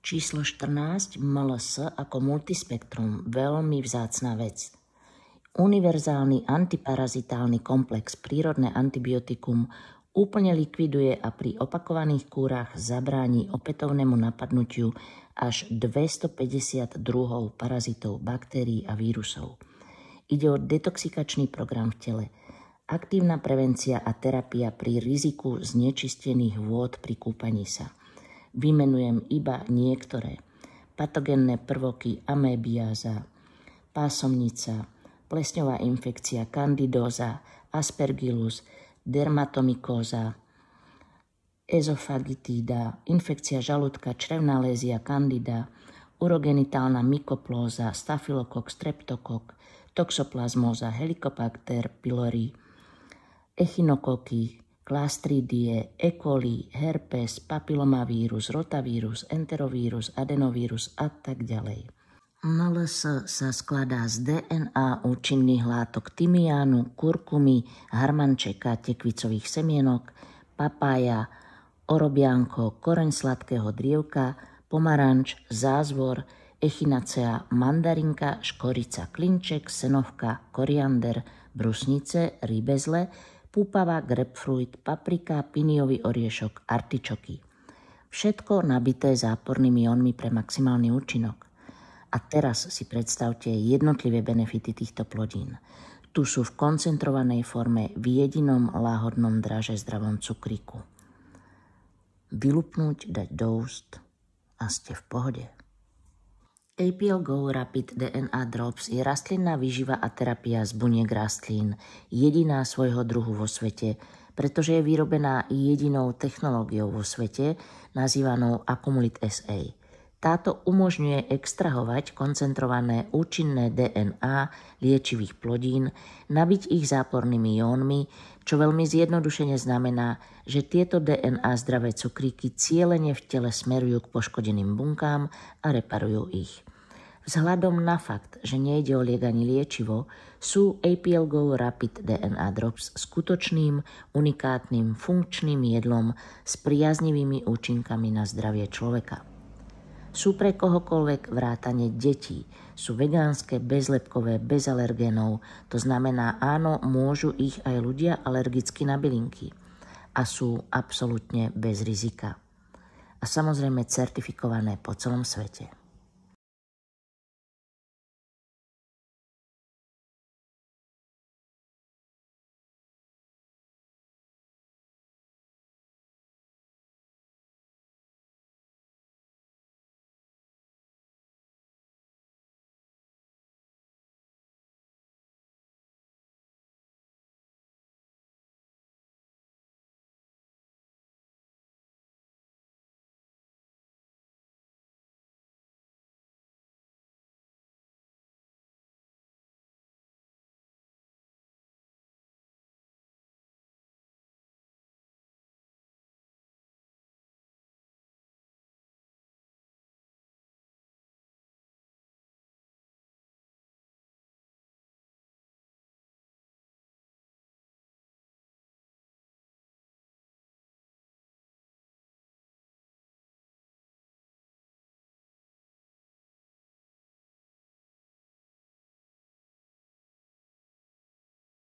Číslo 14, MLS ako multispektrum, veľmi vzácna vec. Univerzálny antiparazitálny komplex, prírodné antibiotikum, úplne likviduje a pri opakovaných kúrach zabráni opätovnému napadnutiu až 250 druhov parazitov, baktérií a vírusov. Ide o detoxikačný program v tele, aktívna prevencia a terapia pri riziku znečistených vôd pri kúpaní sa. Vymenujem iba niektoré. Patogénne prvoky, amébiáza, pásomnica, plesňová infekcia, kandidóza, aspergillus, dermatomykóza, ezofagitída, infekcia žalúdka, črevná lézia, kandida, urogenitálna mykoplóza, stafylokok, streptokok, toxoplazmóza, helicobacter pylori, echinokoky, klastridie, E. coli, herpes, papilomavírus, rotavírus, enterovírus, adenovírus a tak ďalej. MLS sa skladá z DNA účinných látok tymiánu, kurkumy, harmančeka, tekvicových semienok, papája, orobianko, koreň sladkého drievka, pomaranč, zázvor, echinacea, mandarinka, škorica, klinček, senovka, koriander, brusnice, rybezle, púpava, grapefruit, paprika, piniový oriešok, artičoky. Všetko nabité zápornými jónmi pre maximálny účinok. A teraz si predstavte jednotlivé benefity týchto plodín. Tu sú v koncentrovanej forme v jedinom láhodnom draže zdravom cukríku. Vylupnúť, dať do úst a ste v pohode. APL Go Rapid DNA Drops je rastlinná výživa a terapia z buniek rastlín, jediná svojho druhu vo svete, pretože je vyrobená jedinou technológiou vo svete, nazývanou Accumulit SA. Táto umožňuje extrahovať koncentrované účinné DNA liečivých plodín, nabiť ich zápornými jónmi, čo veľmi zjednodušene znamená, že tieto DNA zdravé cukríky cielene v tele smerujú k poškodeným bunkám a reparujú ich. Vzhľadom na fakt, že nejde o liek ani liečivo, sú APL Go Rapid DNA Drops skutočným, unikátnym, funkčným jedlom s priaznivými účinkami na zdravie človeka. Sú pre kohokoľvek vrátane detí. Sú vegánske, bezlepkové, bez alergénov. To znamená, áno, môžu ich aj ľudia alergicky na bylinky. A sú absolútne bez rizika. A samozrejme certifikované po celom svete.